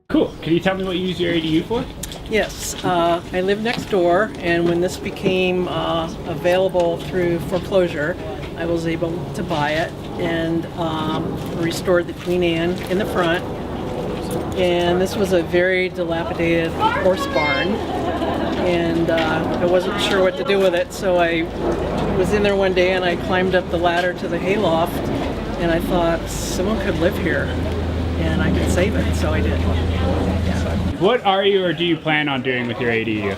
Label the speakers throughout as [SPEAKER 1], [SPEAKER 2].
[SPEAKER 1] Cool. Can you tell me what you use your ADU for?
[SPEAKER 2] Yes, I live next door, and when this became available through foreclosure, I was able to buy it and restored the Queen Anne in the front. And this was a very dilapidated horse barn, and I wasn't sure what to do with it, so I was in there one day and I climbed up the ladder to the hayloft, and I thought someone could live here and I could save it, so I did.
[SPEAKER 1] What are you or do you plan on doing with your ADU?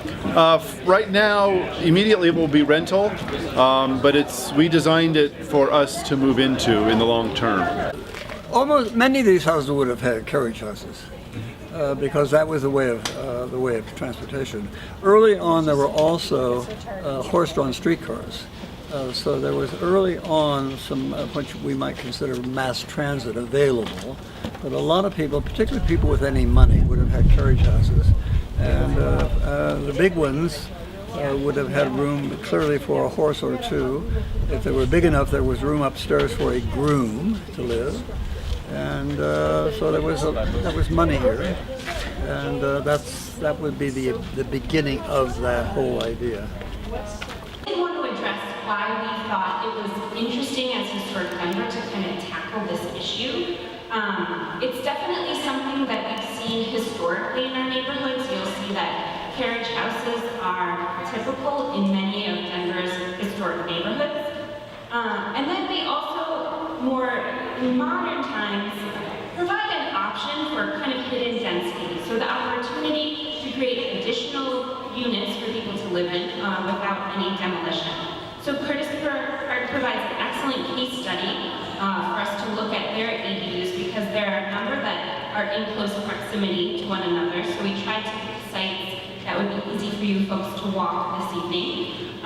[SPEAKER 3] Right now, immediately it will be rental, but we designed it for us to move into in the long term.
[SPEAKER 4] Almost many of these houses would have had carriage houses because that was the way of transportation. Early on, there were also horse-drawn streetcars. So there was early on some which we might consider mass transit available, but a lot of people, particularly people with any money, would have had carriage houses, and the big ones would have had room clearly for a horse or two. If they were big enough, there was room upstairs for a groom to live, and so there was money here, and that would be the beginning of that whole idea.
[SPEAKER 5] Why we thought it was interesting as Historic Denver to kind of tackle this issue. It's definitely something that we've seen historically in our neighborhoods. You'll see that carriage houses are typical in many of Denver's historic neighborhoods. And then they also, more in modern times, provide an option for kind of hidden density. So the opportunity to create additional units for people to live in without any demolition. So Curtis Park provides an excellent case study for us to look at their ADUs because there are a number that are in close proximity to one another. So we tried to pick sites that would be easy for you folks to walk this evening.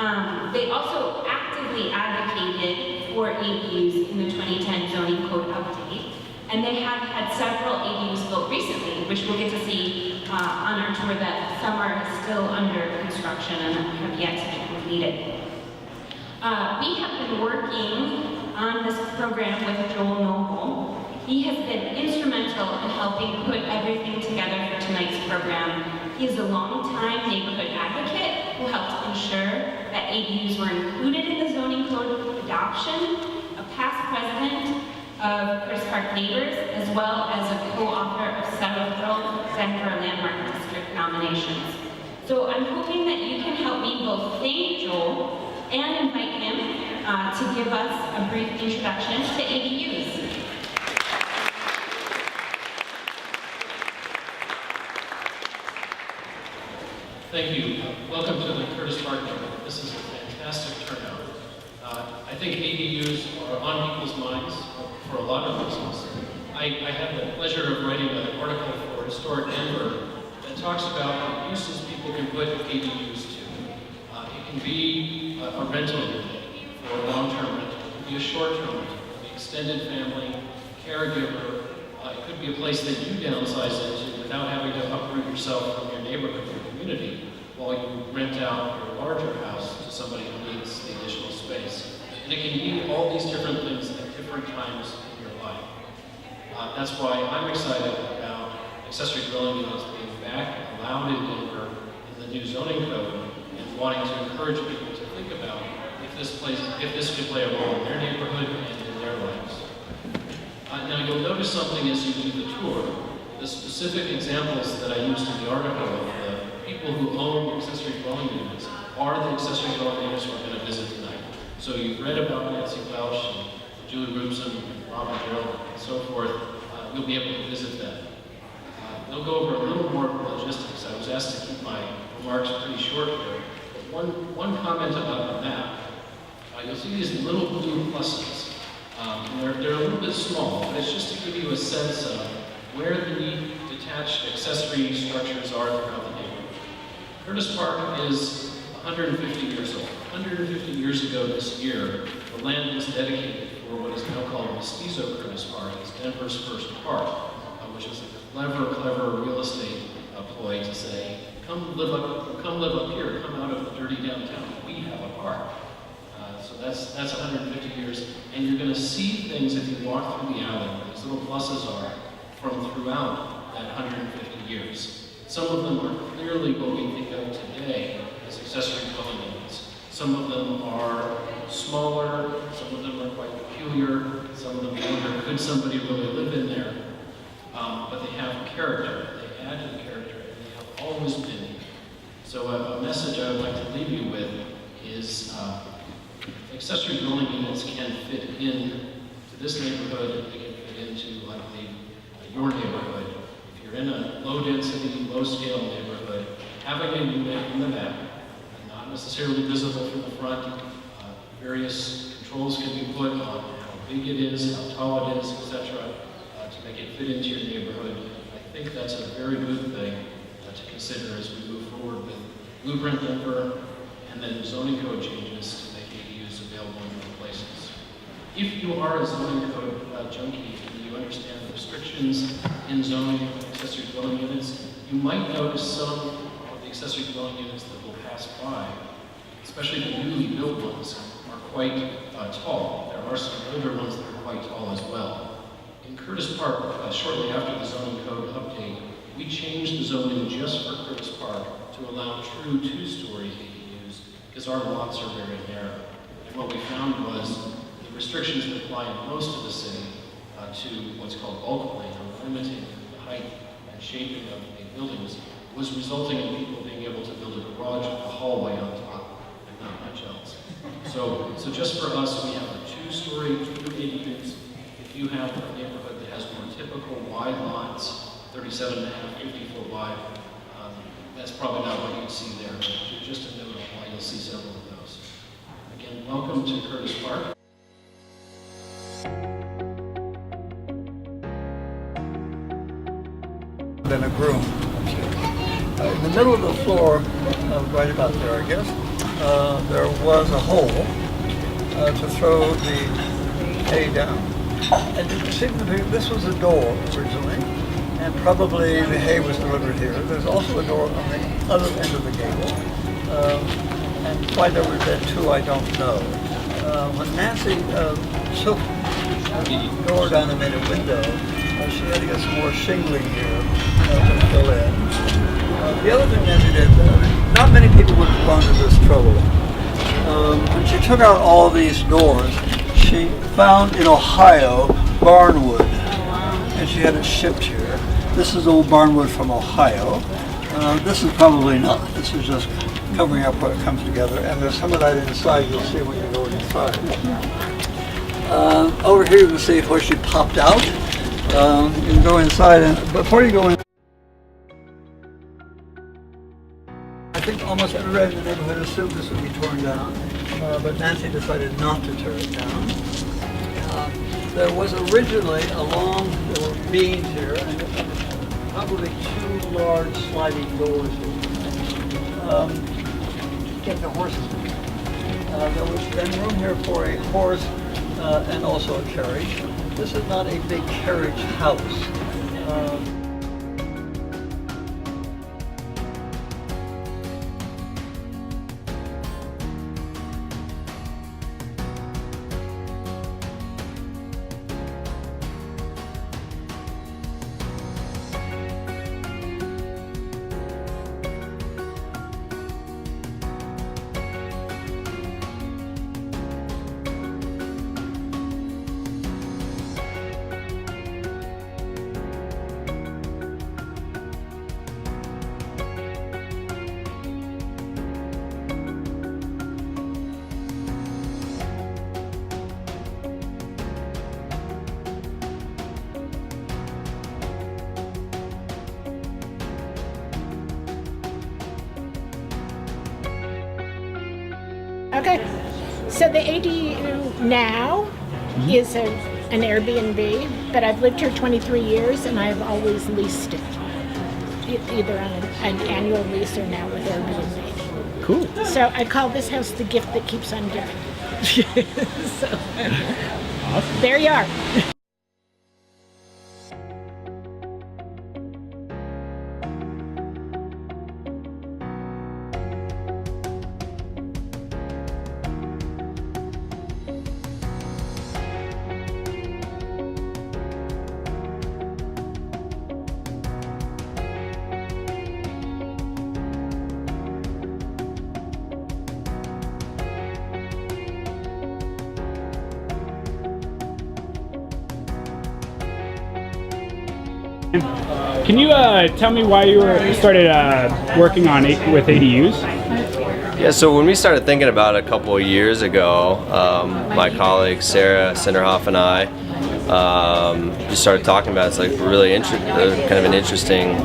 [SPEAKER 5] They also actively advocated for ADUs in the 2010 zoning code update. And they have had several ADUs built recently, which we'll get to see on our tour, that some are still under construction and have yet to be completed. We have been working on this program with Joel Noble. He has been instrumental in helping put everything together for tonight's program. He is a longtime neighborhood advocate who helped ensure that ADUs were included in the zoning code adoption, a past president of Curtis Park Neighbors, as well as a co-author of several Denver Landmark District nominations. So I'm hoping that you can help me both thank Joel and invite him to give us a brief introduction to ADUs.
[SPEAKER 6] Thank you. Welcome to the Curtis Park neighborhood. This is a fantastic turnout. I think ADUs are on people's minds for a lot of reasons. I had the pleasure of writing an article for Historic Denver that talks about the uses people can put ADUs to. It can be a rental unit for a long-term rental. It could be a short-term rental. It could be extended family, caregiver. It could be a place that you downsize into without having to uproot yourself from your neighborhood or community while you rent out your larger house to somebody who needs the additional space. And it can be all these different things at different times in your life. That's why I'm excited about accessory dwelling units being back, allowed in Denver in the new zoning code, and wanting to encourage people to think about if this could play a role in their neighborhood and in their lives. Now you'll notice something as you do the tour. The specific examples that I used in the article of the people who own accessory dwelling units are the accessory dwelling units we're going to visit tonight. So you've read about Nancy Welsh and Julie Rubson, and Robin Gerald, and so forth. You'll be able to visit them. They'll go over a little more logistics. I was asked to keep my remarks pretty short here. But one comment about the map. You'll see these little blue pluses. They're a little bit small, but it's just to give you a sense of where the detached accessory structures are throughout the neighborhood. Curtis Park is 150 years old. 150 years ago this year, the land was dedicated for what is now called Mestizo Curtis Park. It's Denver's first park, which is a clever real estate ploy to say, come live up here, come out of the dirty downtown. We have a park. So that's 150 years, and you're going to see things if you walk through the alley where these little pluses are from throughout that 150 years. Some of them are clearly what we think of today as accessory dwelling units. Some of them are smaller, some of them are quite peculiar, some of them wonder, could somebody really live in there? But they have character, they add to the character, and they have always been here. So a message I would like to leave you with is accessory dwelling units can fit in to this neighborhood, they can fit into, I believe, your neighborhood. If you're in a low-density, low-scale neighborhood, having a unit in the back, not necessarily visible from the front, various controls can be put on how big it is, how tall it is, etc., to make it fit into your neighborhood. I think that's a very good thing to consider as we move forward with Blueprint Denver and then zoning code changes to make ADUs available in other places. If you are a zoning code junkie and you understand the restrictions in zoning of accessory dwelling units, you might notice some of the accessory dwelling units that will pass by, especially the newly built ones, are quite tall. There are some older ones that are quite tall as well. In Curtis Park, shortly after the zoning code update, we changed the zoning just for Curtis Park to allow true two-story ADUs because our lots are very narrow. And what we found was the restrictions that apply in most of the city to what's called bulk plan, or limiting the height and shaping of the buildings, was resulting in people being able to build a garage with a hallway on top and not much else. So just for us, we have a two-story, two ADUs. If you have a neighborhood that has more typical wide lots, 37 and a half, 50 foot wide, that's probably not what you'd see there. Just a note of why you'll see several of those. Again, welcome to Curtis Park.
[SPEAKER 4] Than a room. In the middle of the floor, right about there, I guess, there was a hole to throw the hay down. And you can see this was a door originally, and probably the hay was delivered here. There's also a door on the other end of the gable, and why there was that too, I don't know. When Nancy took the door down and made a window, she had to get some more shingling here to fill in. The other thing Nancy did, not many people would have gone to this trouble. When she took out all these doors, she found in Ohio barnwood, and she had it shipped here. This is old barnwood from Ohio. This is probably not. This is just covering up what it comes together, and there's some of that inside. You'll see when you go inside. Over here you can see where she popped out. You can go inside, and before you go in, I think almost everybody in the neighborhood assumed this would be torn down, but Nancy decided not to tear it down. There was originally there were beams here, and probably two large sliding doors here. Get the horses in. There was then room here for a horse and also a carriage. This is not a big carriage house.
[SPEAKER 7] Okay, so the ADU now is an Airbnb, but I've lived here 23 years and I've always leased it. either on an annual lease or now with Airbnb.
[SPEAKER 1] Cool.
[SPEAKER 7] So I call this house the gift that keeps on giving. So, there you are.
[SPEAKER 1] Can you tell me why you started working on with ADUs?
[SPEAKER 8] Yeah, so when we started thinking about it a couple of years ago, my colleague Sarah Sinderhoff and I just started talking about it. It's like really kind of an interesting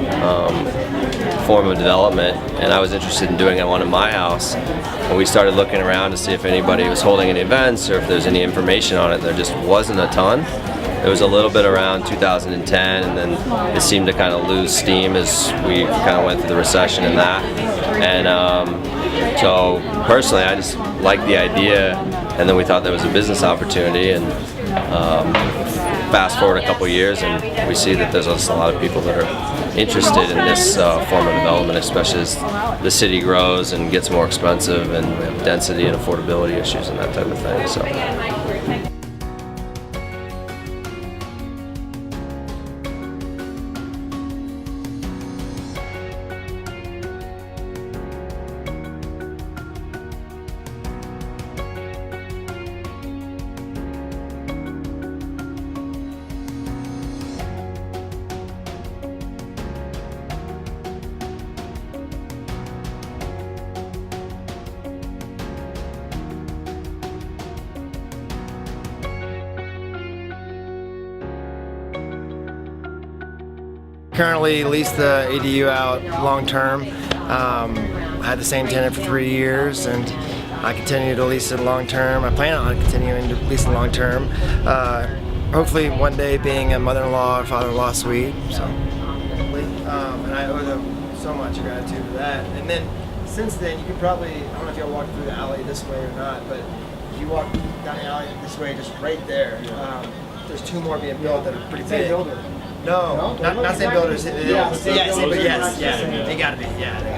[SPEAKER 8] form of development, and I was interested in doing one in my house. And we started looking around to see if anybody was holding any events or if there's any information on it. There just wasn't a ton. It was a little bit around 2010, and then it seemed to kind of lose steam as we kind of went through the recession and that. And so personally, I just liked the idea, and then we thought there was a business opportunity. And fast forward a couple years, and we see that there's just a lot of people that are interested in this form of development, especially as the city grows and gets more expensive, and we have density and affordability issues and that type of thing. So.
[SPEAKER 9] Currently lease the ADU out long term. I had the same tenant for 3 years, and I continue to lease it long term. I plan on continuing to lease it long term. Hopefully one day being a mother-in-law or father-in-law suite. So, and I owe them so much gratitude for that. And then since then, you could probably, I don't know if y'all walked through the alley this way or not, but if you walk down the alley this way, just right there, there's 2 more being built that are pretty big. No, not same builders. Yeah, same, but yes, yeah, they gotta be, yeah.